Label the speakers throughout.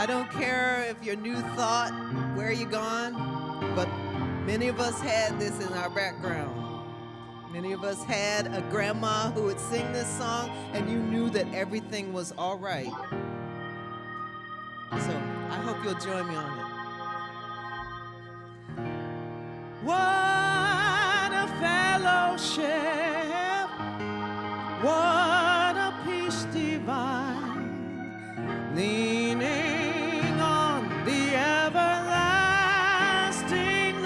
Speaker 1: don't care if your new thought, where you gone, but many of us had this in our background. Many of us had a grandma who would sing this song, and you knew that everything was all right. So I hope you'll join me on it. What a fellowship, what a peace divine, leaning on the everlasting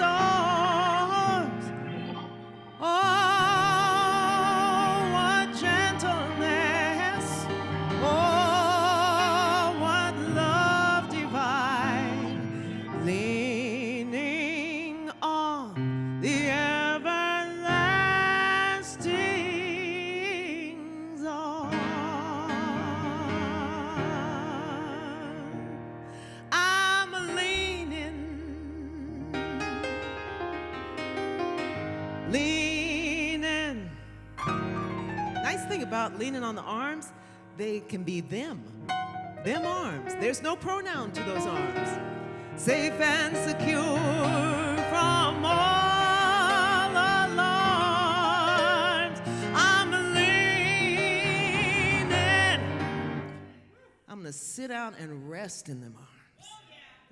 Speaker 1: arms. Oh, what gentleness, oh, what love divine, leaning on the everlasting arms. I'm leaning. Nice thing about leaning on the arms, they can be them arms. There's no pronoun to those arms. Safe and secure from all alarms. I'm leaning. I'm gonna sit down and rest in them arms,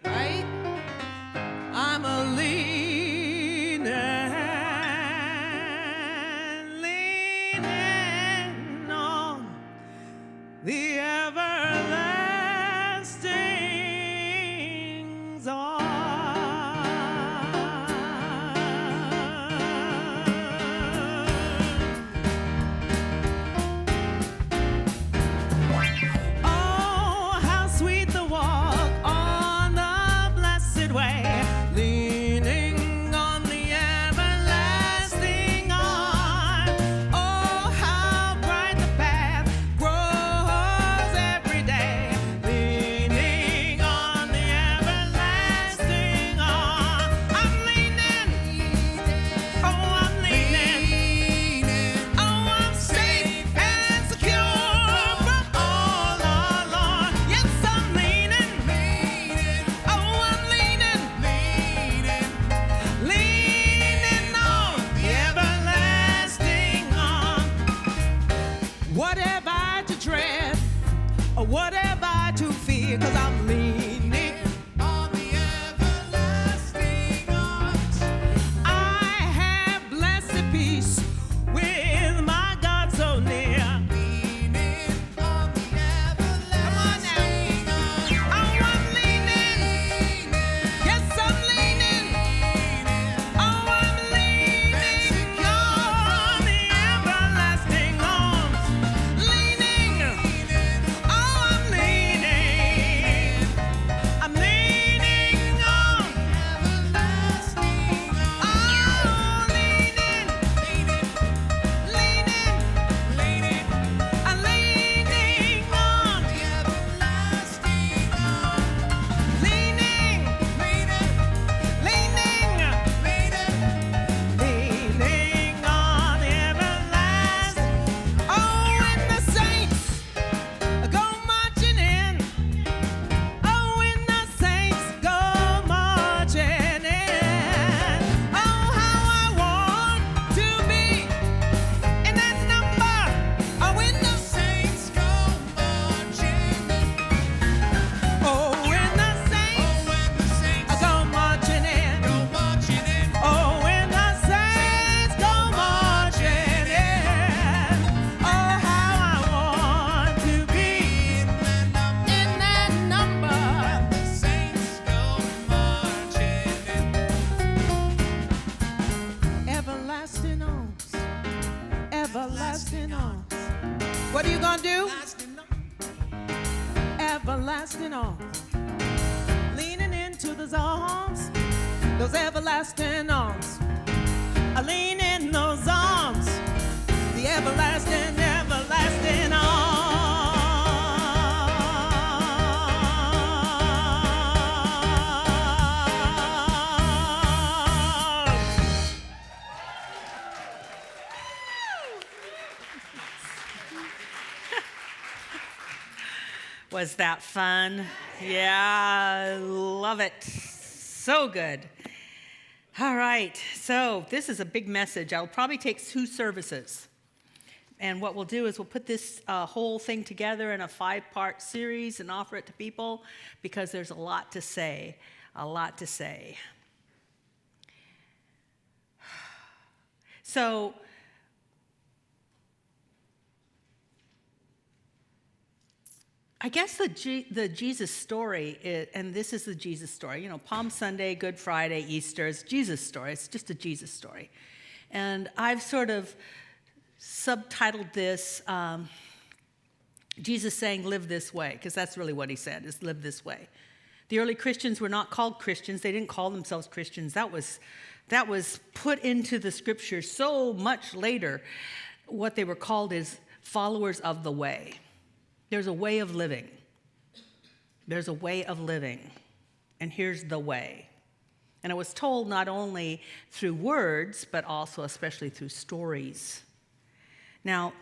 Speaker 1: right? I'm a leaning on the everlasting arms. Oh, how sweet the walk on the blessed way, leaning on the everlasting arm. Oh, how bright the path grows every day, leaning on the everlasting arm. I'm leaning, oh, I'm leaning, oh, I'm safe and secure from all alarm. Yes, I'm leaning, oh, I'm leaning on the everlasting arm. What have I to dread, or what have I to fear? 'Cause I'm leaning on the everlasting arms. I have blessed peace with my God so near. Leaning on the everlasting arms. Oh, I'm leaning. Yes, I'm leaning. Oh, I'm leaning on the everlasting arms. Leaning. Oh, I'm leaning. I'm leaning on everlasting arms. Oh, leaning. I'm leaning on the everlasting arms. Leaning on the everlasting. Oh, when the saints go marching in. Oh, when the saints go marching in. Oh, how I want to be in that number. Oh, when the saints go marching in. Oh, when the saints go marching in. Oh, when the saints go marching in. Oh, how I want to be in that number. The saints go marching in. Everlasting arms, everlasting arms. What are you gonna do? Everlasting arms. Leaning into those arms, those everlasting arms. I lean in those arms, the everlasting, everlasting arms.
Speaker 2: Was that fun? Yeah, love it. So good. All right, so this is a big message. I'll probably take 2 services. And what we'll do is we'll put this whole thing together in a 5-part series and offer it to people because there's a lot to say, a lot to say. So, I guess the Jesus story, and this is the Jesus story. You know, Palm Sunday, Good Friday, Easter, it's Jesus story. It's just a Jesus story. And I've sort of subtitled this, Jesus saying, live this way, because that's really what he said, is live this way. The early Christians were not called Christians. They didn't call themselves Christians. That was put into the scriptures so much later. What they were called is followers of the way. There's a way of living. There's a way of living. And here's the way. And it was told not only through words, but also especially through stories. Now,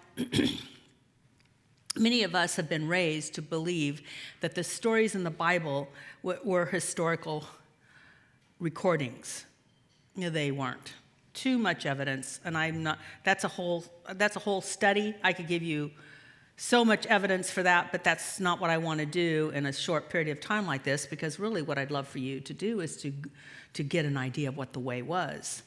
Speaker 2: many of us have been raised to believe that the stories in the Bible were historical recordings. No, they weren't. Too much evidence, and that's a whole study. I could give you so much evidence for that, but that's not what I want to do in a short period of time like this, because really what I'd love for you to do is to get an idea of what the way was.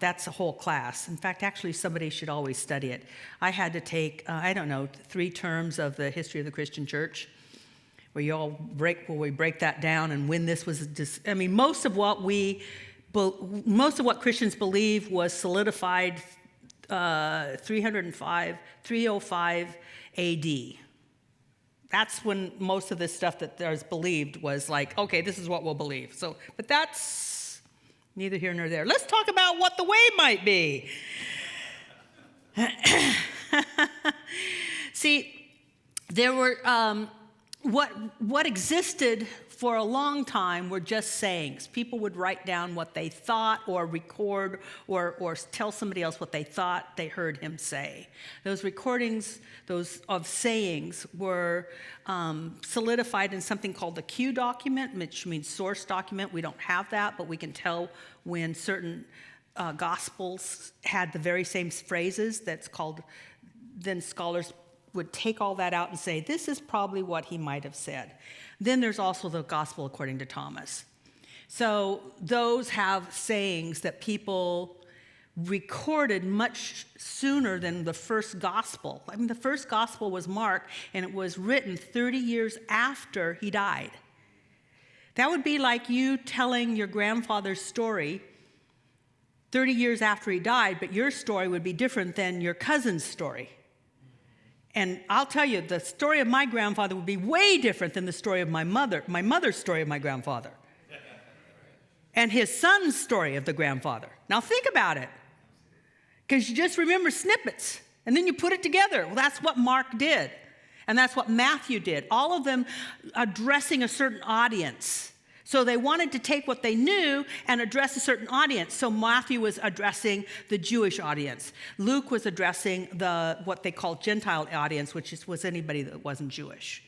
Speaker 2: That's a whole class. In fact, actually, somebody should always study it. I had to take, 3 terms of the history of the Christian church, where we break that down and when this was, most of what Christians believe was solidified 305 AD. That's when most of this stuff that there's believed was like, okay, this is what we'll believe. So, but that's neither here nor there. Let's talk about what the way might be. See, there were, what existed for a long time were just sayings. People would write down what they thought or record or tell somebody else what they thought they heard him say. Those recordings, of sayings were solidified in something called the Q document, which means source document. We don't have that, but we can tell when certain gospels had the very same phrases. Then scholars would take all that out and say, this is probably what he might have said. Then there's also the gospel according to Thomas. So those have sayings that people recorded much sooner than the first gospel. The first gospel was Mark, and it was written 30 years after he died. That would be like you telling your grandfather's story 30 years after he died, but your story would be different than your cousin's story. And I'll tell you, the story of my grandfather would be way different than the story of my mother's story of my grandfather, and his son's story of the grandfather. Now think about it, because you just remember snippets, and then you put it together. Well, that's what Mark did, and that's what Matthew did, all of them addressing a certain audience. So they wanted to take what they knew and address a certain audience. So Matthew was addressing the Jewish audience. Luke was addressing what they called Gentile audience, which was anybody that wasn't Jewish.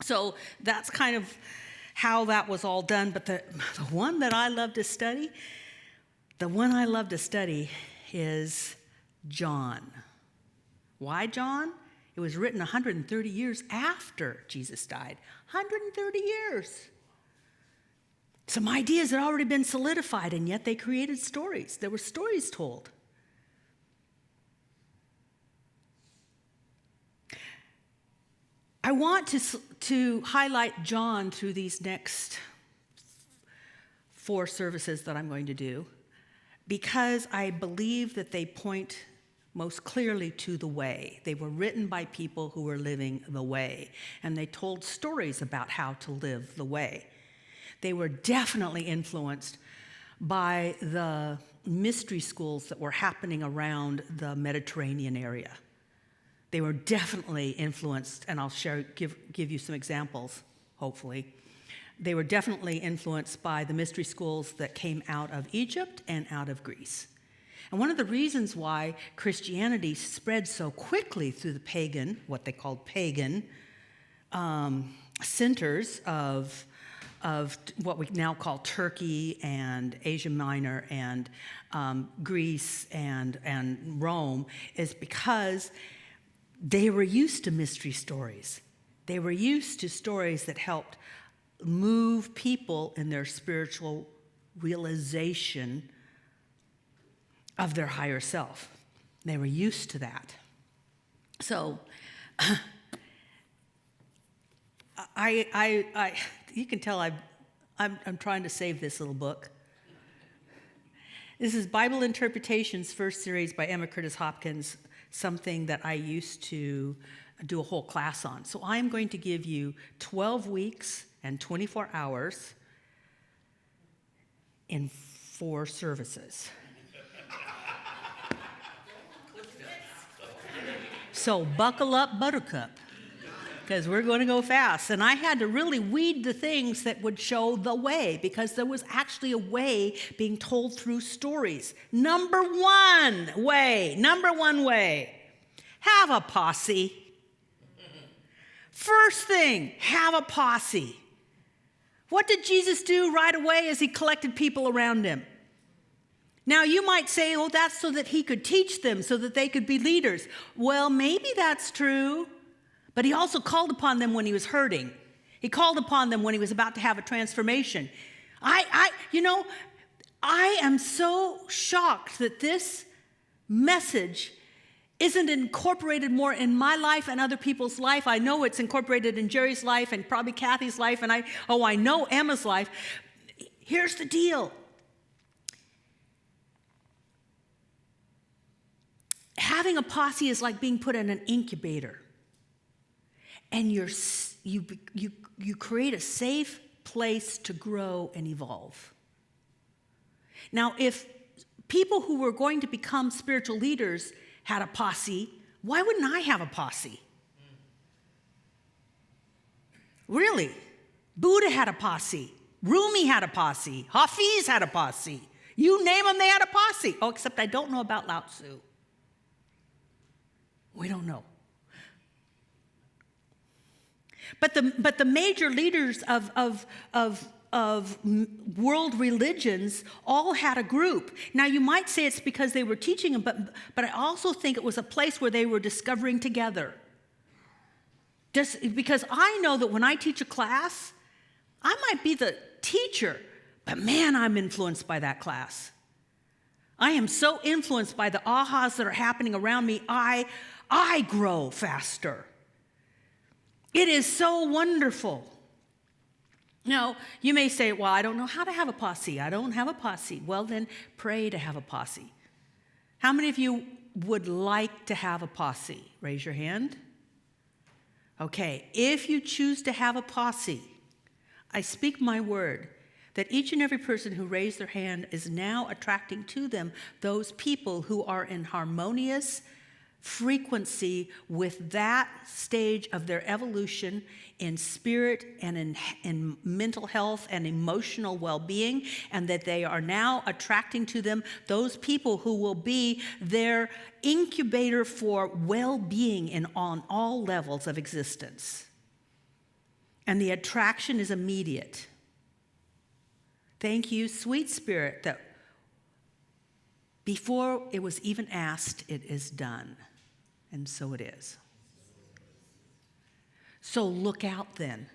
Speaker 2: So that's kind of how that was all done. But the one that I love to study, is John. Why John? It was written 130 years after Jesus died. 130 years. Some ideas had already been solidified, and yet they created stories. There were stories told. I want to highlight John through these next 4 services that I'm going to do, because I believe that they point most clearly to the way. They were written by people who were living the way, and they told stories about how to live the way. They were definitely influenced by the mystery schools that were happening around the Mediterranean area. They were definitely influenced, and I'll give you some examples, hopefully. They were definitely influenced by the mystery schools that came out of Egypt and out of Greece. And one of the reasons why Christianity spread so quickly through the what they called pagan centers of what we now call Turkey and Asia Minor and Greece and Rome is because they were used to mystery stories. They were used to stories that helped move people in their spiritual realization of their higher self. They were used to that. So, you can tell I'm trying to save this little book. This is Bible Interpretations, first series by Emma Curtis Hopkins, something that I used to do a whole class on. So I'm going to give you 12 weeks and 24 hours in 4 services. So buckle up, Buttercup, because we're going to go fast. And I had to really weed the things that would show the way, because there was actually a way being told through stories. Number one way, have a posse. First thing, have a posse. What did Jesus do right away as he collected people around him? Now, you might say, oh, that's so that he could teach them, so that they could be leaders. Well, maybe that's true, but he also called upon them when he was hurting. He called upon them when he was about to have a transformation. I am so shocked that this message isn't incorporated more in my life and other people's life. I know it's incorporated in Jerry's life and probably Kathy's life, and I know Emma's life. Here's the deal. Having a posse is like being put in an incubator, and you create a safe place to grow and evolve. Now, if people who were going to become spiritual leaders had a posse, why wouldn't I have a posse? Really? Buddha had a posse. Rumi had a posse. Hafiz had a posse. You name them, they had a posse. Oh, except I don't know about Lao Tzu. We don't know. But the major leaders of world religions all had a group. Now, you might say it's because they were teaching them, but I also think it was a place where they were discovering together. Just because I know that when I teach a class, I might be the teacher, but man, I'm influenced by that class. I am so influenced by the ahas that are happening around me, I grow faster. It is so wonderful. Now, you may say, well, I don't know how to have a posse. I don't have a posse. Well, then pray to have a posse. How many of you would like to have a posse? Raise your hand. Okay, if you choose to have a posse, I speak my word that each and every person who raised their hand is now attracting to them those people who are in harmonious frequency with that stage of their evolution in spirit and in mental health and emotional well-being, and that they are now attracting to them those people who will be their incubator for well-being on all levels of existence. And the attraction is immediate. Thank you, sweet spirit, that before it was even asked, it is done. And so it is. So look out then.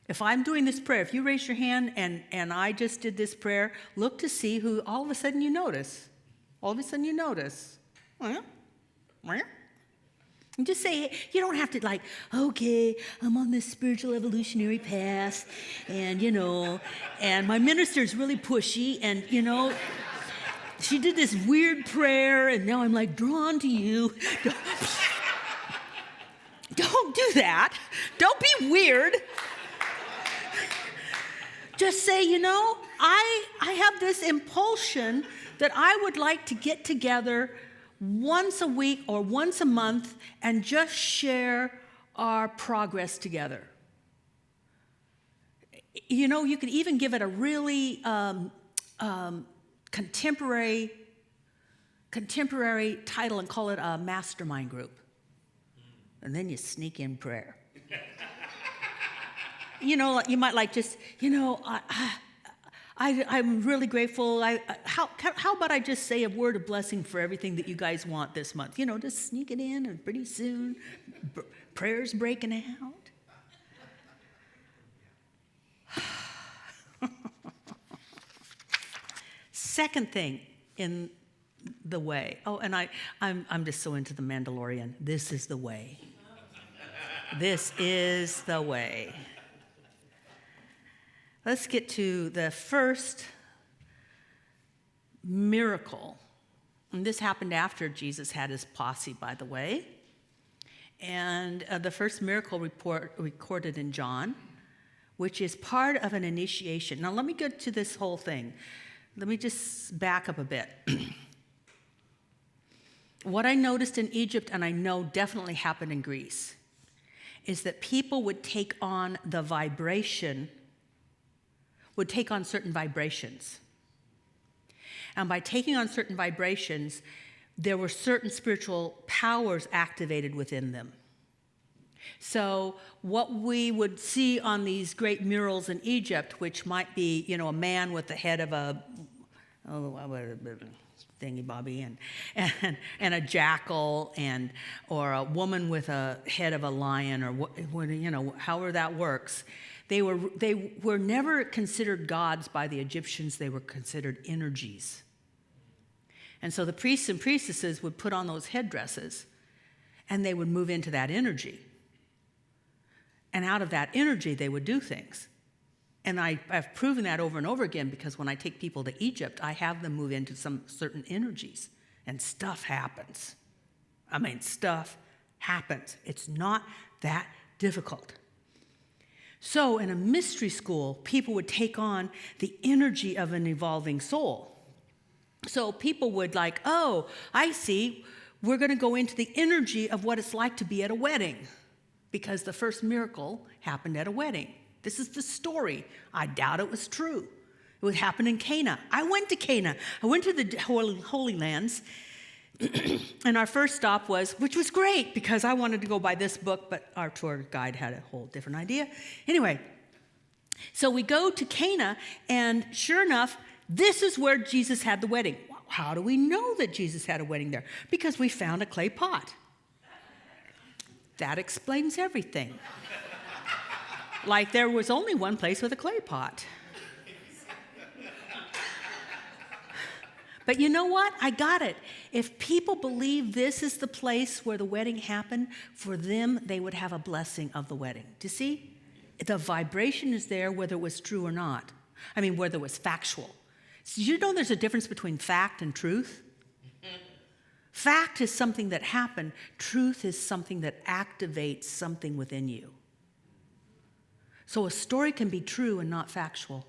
Speaker 2: If I'm doing this prayer, if you raise your hand and I just did this prayer, look to see who all of a sudden you notice. All of a sudden you notice. And just say, you don't have to okay, I'm on this spiritual evolutionary path, and and my minister's really pushy, and she did this weird prayer, and now I'm drawn to you. Don't do that. Don't be weird. Just say, I have this impulsion that I would like to get together once a week or once a month and just share our progress together. You could even give it a really contemporary title and call it a mastermind group. And then you sneak in prayer. You might like just, I'm really grateful. How about I just say a word of blessing for everything that you guys want this month? Just sneak it in, and pretty soon, prayers breaking out. Second thing in the way. Oh, and I'm just so into the Mandalorian. This is the way. This is the way. Let's get to the first miracle. And this happened after Jesus had his posse, by the way. And the first miracle recorded in John, which is part of an initiation. Now, let me get to this whole thing. Let me just back up a bit. What I noticed in Egypt, and I know definitely happened in Greece, is that people would take on certain vibrations. And by taking on certain vibrations, there were certain spiritual powers activated within them. So what we would see on these great murals in Egypt, which might be, a man with the head of a thingy-bobby and a jackal, or a woman with a head of a lion, or however that works. They were never considered gods by the Egyptians. They were considered energies. And so the priests and priestesses would put on those headdresses, and they would move into that energy. And out of that energy, they would do things. And I've proven that over and over again, because when I take people to Egypt, I have them move into some certain energies, and stuff happens. Stuff happens. It's not that difficult. So in a mystery school, people would take on the energy of an evolving soul. So people would oh, I see, we're going to go into the energy of what it's like to be at a wedding, because the first miracle happened at a wedding. This is the story. I doubt it was true. It would happen in Cana. I went to Cana. I went to the Holy Lands, and our first stop which was great, because I wanted to go by this book, but our tour guide had a whole different idea. Anyway, so we go to Cana, and sure enough, this is where Jesus had the wedding. How do we know that Jesus had a wedding there? Because we found a clay pot. That explains everything. There was only one place with a clay pot. But you know what? I got it. If people believe this is the place where the wedding happened, for them, they would have a blessing of the wedding. Do you see? The vibration is there whether it was true or not. Whether it was factual. So you know there's a difference between fact and truth? Fact is something that happened. Truth is something that activates something within you. So a story can be true and not factual.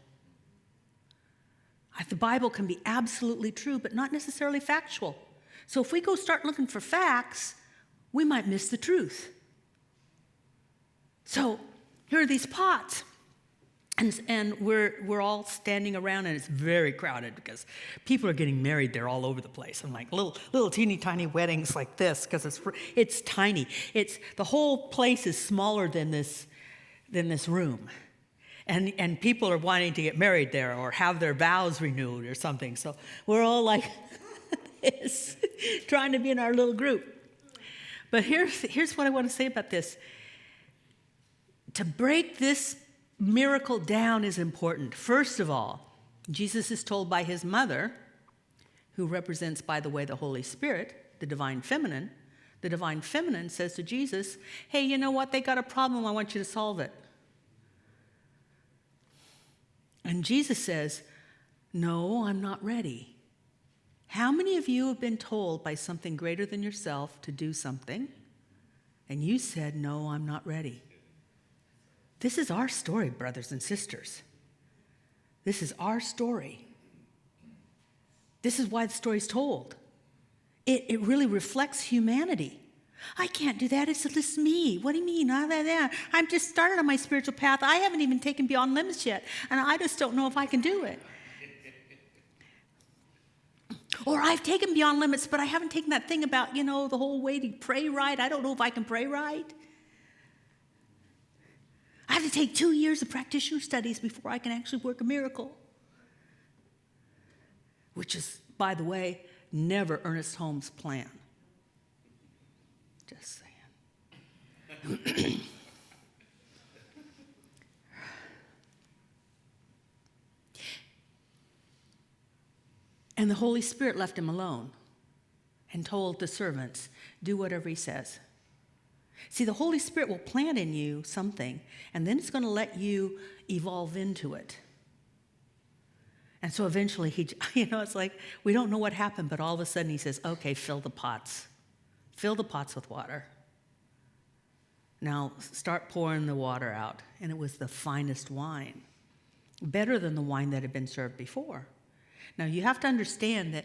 Speaker 2: The Bible can be absolutely true, but not necessarily factual. So if we go start looking for facts, we might miss the truth. So here are these pots. And we're all standing around, and it's very crowded because people are getting married there all over the place. I'm little teeny tiny weddings like this, because it's tiny. The whole place is smaller than this room. And people are wanting to get married there or have their vows renewed or something. So we're all like this, trying to be in our little group. But here's what I want to say about this. To break this miracle down is important. First of all, Jesus is told by his mother, who represents, by the way, the Holy Spirit, the divine feminine. The divine feminine says to Jesus, hey, you know what? They got a problem. I want you to solve it. And Jesus says, no, I'm not ready. How many of you have been told by something greater than yourself to do something, and you said, no, I'm not ready? This is our story, brothers and sisters. This is our story. This is why the story's told. It really reflects humanity. I can't do that. It's just me. What do you mean? I'm just started on my spiritual path. I haven't even taken Beyond Limits yet, and I just don't know if I can do it. Or I've taken Beyond Limits, but I haven't taken that thing about, the whole way to pray right. I don't know if I can pray right. I have to take 2 years of practitioner studies before I can actually work a miracle. Which is, by the way, never Ernest Holmes' plan. Just saying. And the Holy Spirit left him alone and told the servants, do whatever he says. See, the Holy Spirit will plant in you something, and then it's going to let you evolve into it. And so eventually, it's like, we don't know what happened, but all of a sudden he says, okay, fill the pots. Fill the pots with water. Now, start pouring the water out. And it was the finest wine, better than the wine that had been served before. Now, you have to understand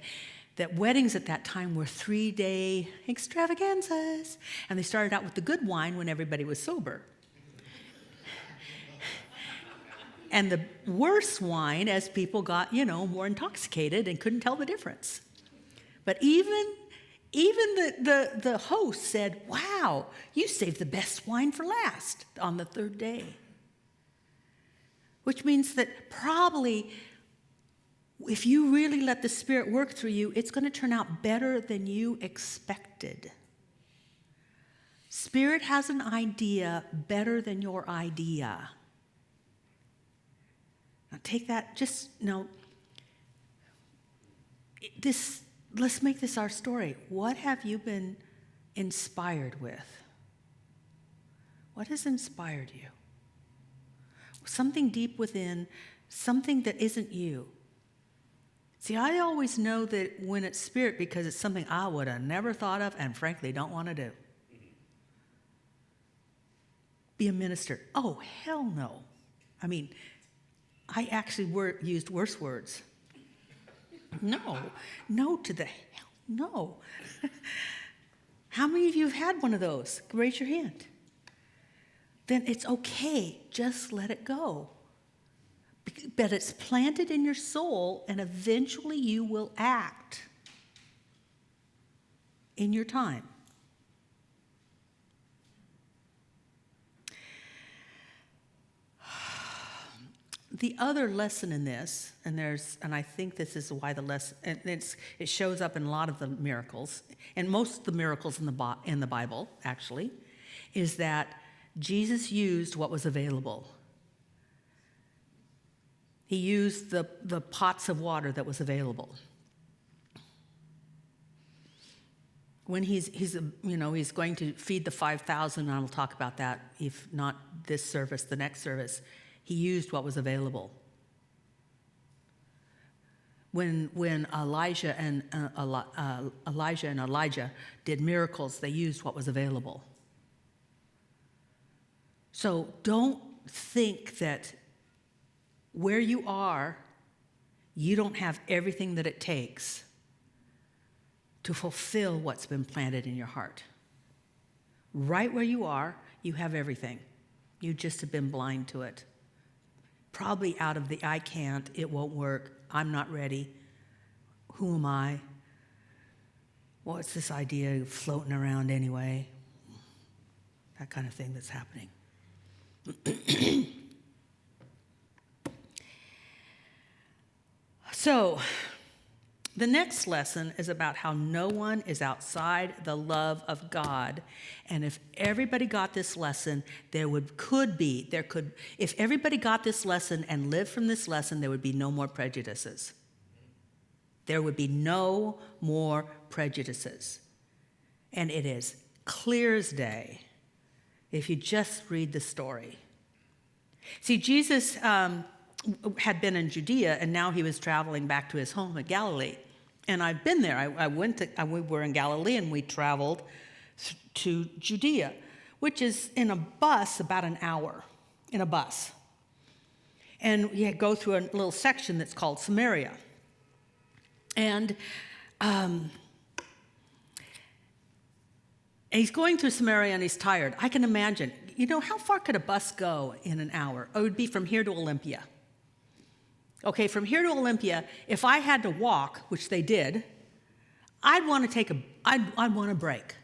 Speaker 2: that weddings at that time were 3-day extravaganzas. And they started out with the good wine when everybody was sober. And the worse wine as people got, more intoxicated and couldn't tell the difference. But even the host said, wow, you saved the best wine for last on the 3rd day. Which means that probably if you really let the Spirit work through you, it's going to turn out better than you expected. Spirit has an idea better than your idea. Now take that, let's make this our story. What have you been inspired with? What has inspired you? Something deep within, something that isn't you. See, I always know that when it's Spirit because it's something I would have never thought of and frankly don't want to do. Be a minister. Oh, hell no. I actually used worse words. No to the hell no. How many of you have had one of those? Raise your hand. Then it's okay. Just let it go. But it's planted in your soul, and eventually you will act in your time. The other lesson in this, and I think this is why the lesson, and it shows up in a lot of the miracles, and most of the miracles in the Bible, actually, is that Jesus used what was available. He used the pots of water that was available. When he's going to feed the 5,000, and I will talk about that, if not this service, the next service. He used what was available. When Elijah and Elijah did miracles, they used what was available. So don't think that where you are, you don't have everything that it takes to fulfill what's been planted in your heart. Right where you are, you have everything. You just have been blind to it. Probably out of the I can't, it won't work, I'm not ready, who am I? What's this idea of floating around anyway? That kind of thing that's happening. So, the next lesson is about how no one is outside the love of God. And if everybody got this lesson, if everybody got this lesson and lived from this lesson, there would be no more prejudices. There would be no more prejudices. And it is clear as day if you just read the story. See, Jesus had been in Judea, and now he was traveling back to his home in Galilee. And I've been there. We were in Galilee, and we traveled to Judea, which is in a bus about an hour, in a bus. And you go through a little section that's called Samaria. And he's going through Samaria, and he's tired. I can imagine, how far could a bus go in an hour? It would be from here to Olympia. Okay, from here to Olympia, if I had to walk, which they did, I'd want a break.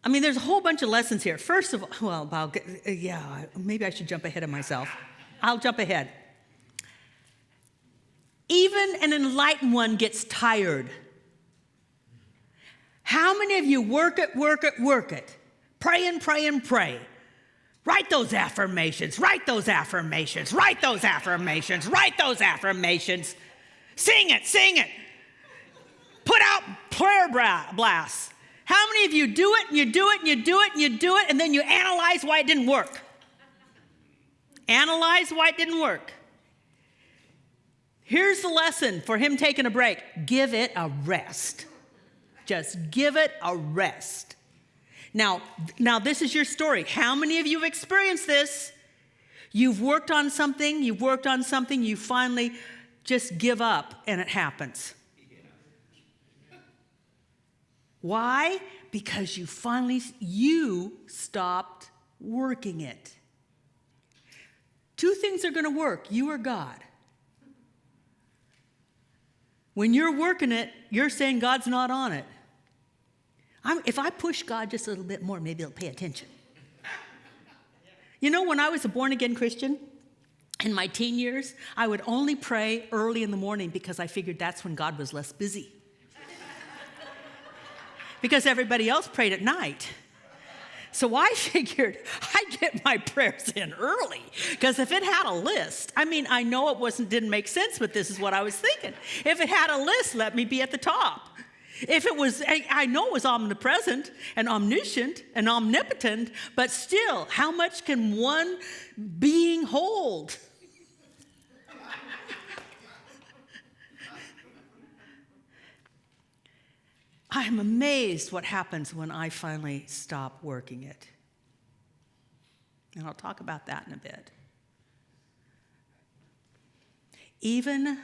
Speaker 2: I mean, there's a whole bunch of lessons here. First of all, well, maybe I should jump ahead of myself. I'll jump ahead. Even an enlightened one gets tired. How many of you work it? Pray and pray and pray. Write those affirmations. Write those affirmations. Write those affirmations. Write those affirmations. Sing it. Put out prayer blasts. How many of you do it and you do it and you do it and you do it and then you analyze why it didn't work? Analyze why it didn't work. Here's the lesson for him taking a break. Give it a rest. Just give it a rest. Now this is your story. How many of you have experienced this? You've worked on something, you finally just give up and it happens. Why? Because you stopped working it. Two things are going to work, you or God. When you're working it, you're saying God's not on it. If I push God just a little bit more, maybe he'll pay attention. You know, when I was a born-again Christian, in my teen years, I would only pray early in the morning because I figured that's when God was less busy. Because everybody else prayed at night. So I figured I'd get my prayers in early. Because if it had a list, I know it didn't make sense, but this is what I was thinking. If it had a list, let me be at the top. If it was, I know it was omnipresent and omniscient and omnipotent, but still, how much can one being hold? I'm amazed what happens when I finally stop working it. And I'll talk about that in a bit. Even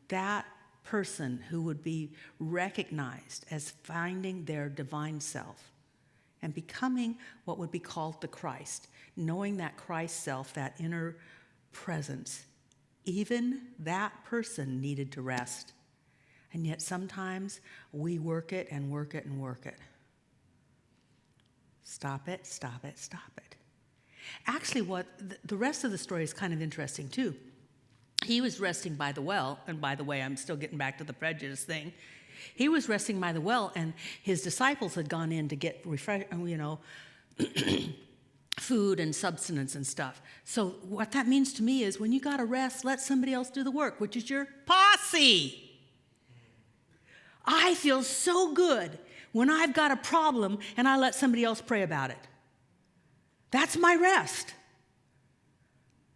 Speaker 2: that person who would be recognized as finding their divine self and becoming what would be called the Christ, knowing that Christ self, that inner presence, even that person needed to rest. And yet sometimes we work it and work it and work it. Stop it. Actually, the rest of the story is kind of interesting too. He was resting by the well, and by the way, I'm still getting back to the prejudice thing. He was resting by the well, and his disciples had gone in to get food and substance and stuff. So what that means to me is when you got to rest, let somebody else do the work, which is your posse. I feel so good when I've got a problem and I let somebody else pray about it. That's my rest.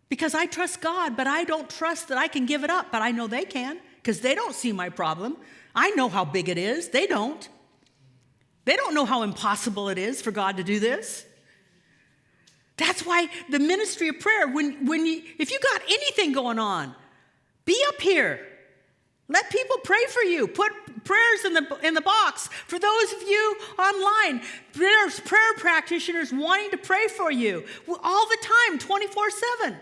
Speaker 2: Because I trust God, but I don't trust that I can give it up. But I know they can, because they don't see my problem. I know how big it is. They don't. They don't know how impossible it is for God to do this. That's why the ministry of prayer, if you got anything going on, be up here. Let people pray for you. Put prayers in the box. For those of you online, there's prayer practitioners wanting to pray for you all the time, 24/7.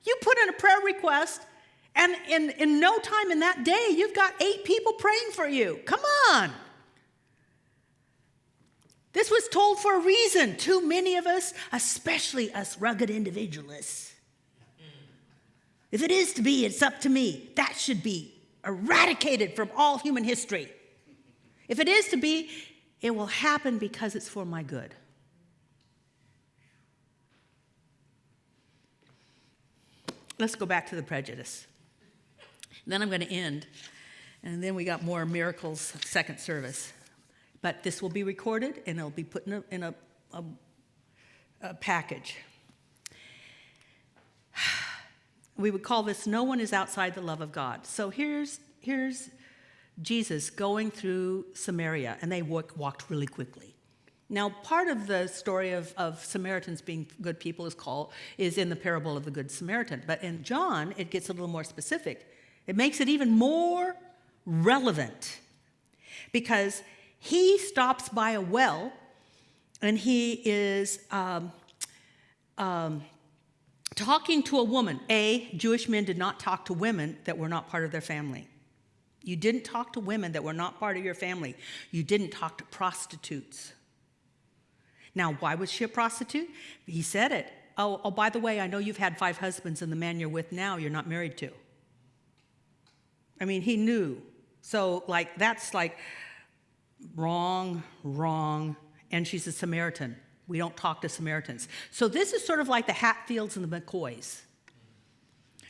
Speaker 2: You put in a prayer request, and in no time in that day, you've got 8 people praying for you. Come on. This was told for a reason. Too many of us, especially us rugged individualists. If it is to be, it's up to me. That should be eradicated from all human history. If it is to be, it will happen because it's for my good. Let's go back to the prejudice. Then I'm going to end, and then we got more miracles second service. But this will be recorded, and it'll be put in a package. We would call this "No One is Outside the Love of God." So here's Jesus going through Samaria, and they walked really quickly. Now, part of the story of Samaritans being good people is in the parable of the Good Samaritan. But in John, it gets a little more specific. It makes it even more relevant because he stops by a well, and he is talking to a woman. Jewish men did not talk to women that were not part of their family. You didn't talk to women that were not part of your family. You didn't talk to prostitutes. Now, why was she a prostitute? He said it. Oh, by the way, I know you've had 5 husbands, and the man you're with now, you're not married to. I mean, he knew. So, that's wrong, and she's a Samaritan. We don't talk to Samaritans. So this is sort of like the Hatfields and the McCoys.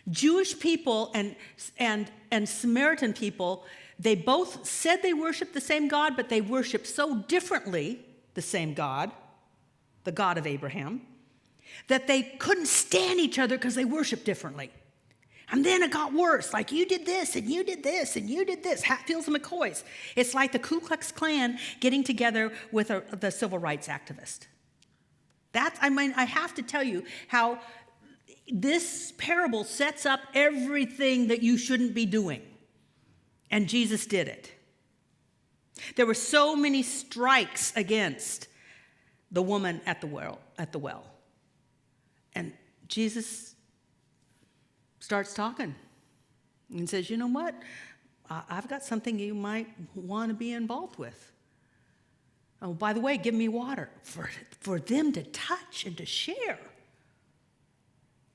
Speaker 2: Jewish people and Samaritan people, they both said they worshiped the same God, but they worshiped so differently the same God, the God of Abraham, that they couldn't stand each other because they worshiped differently. And then it got worse, like you did this, and you did this, and you did this, Hatfields and McCoys. It's like the Ku Klux Klan getting together with the civil rights activist. I have to tell you how this parable sets up everything that you shouldn't be doing. And Jesus did it. There were so many strikes against the woman at the well. And Jesus starts talking and says, you know what? I've got something you might want to be involved with. Oh, by the way, give me water for them to touch and to share.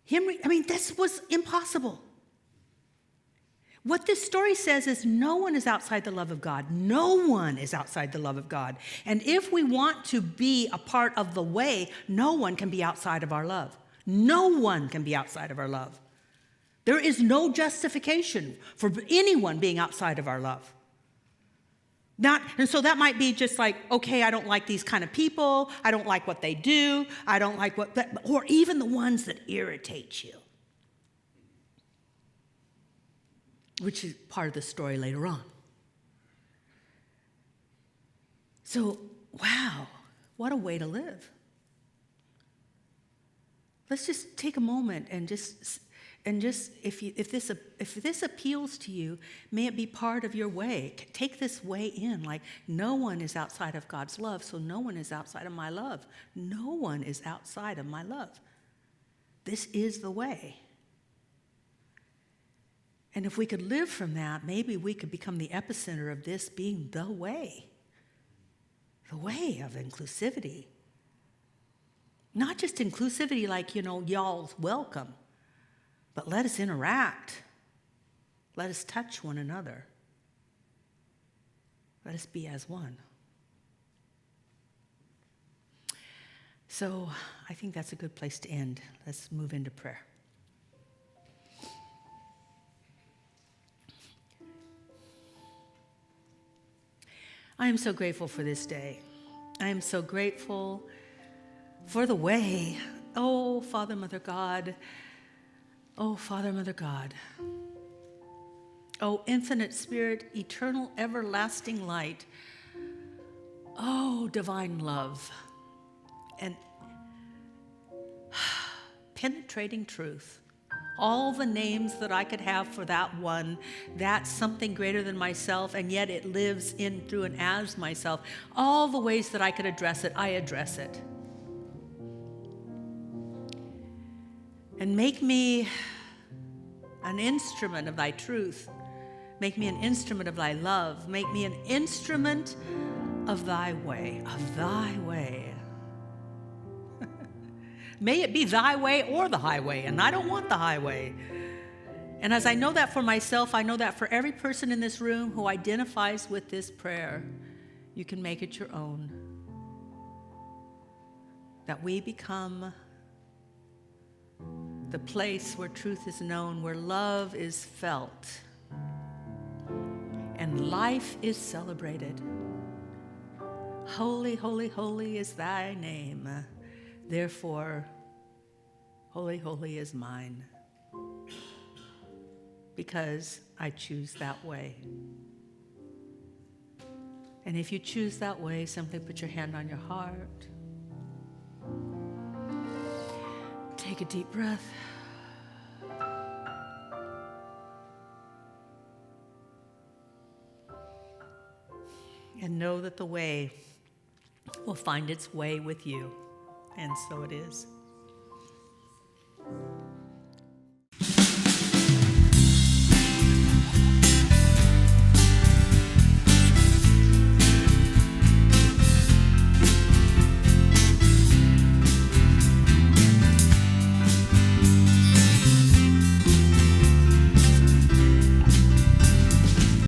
Speaker 2: This was impossible. What this story says is no one is outside the love of God. No one is outside the love of God. And if we want to be a part of the way, no one can be outside of our love. No one can be outside of our love. There is no justification for anyone being outside of our love. And so that might be just like, okay, I don't like these kind of people. I don't like what they do. I don't like or even the ones that irritate you. Which is part of the story later on. So, wow, what a way to live. Let's just take a moment and just if this appeals to you, may it be part of your way. Take this way in, like no one is outside of God's love, so no one is outside of my love. No one is outside of my love. This is the way. And if we could live from that, maybe we could become the epicenter of this being the way of inclusivity. Not just inclusivity like, y'all's welcome, but let us interact. Let us touch one another. Let us be as one. So I think that's a good place to end. Let's move into prayer. I am so grateful for this day. I am so grateful for the way. Oh, Father, Mother God. Oh, Father, Mother God. Oh, infinite Spirit, eternal, everlasting light. Oh, divine love. And penetrating truth. All the names that I could have for that one, that's something greater than myself, and yet it lives in, through, and as myself. All the ways that I could address it, I address it. And make me an instrument of thy truth. Make me an instrument of thy love. Make me an instrument of thy way, May it be thy way or the highway, and I don't want the highway. And as I know that for myself, I know that for every person in this room who identifies with this prayer, you can make it your own. That we become the place where truth is known, where love is felt, and life is celebrated. Holy, holy, holy is thy name. Therefore, holy, holy is mine, because I choose that way. And if you choose that way, simply put your hand on your heart. Take a deep breath. And know that the way will find its way with you. And so it is.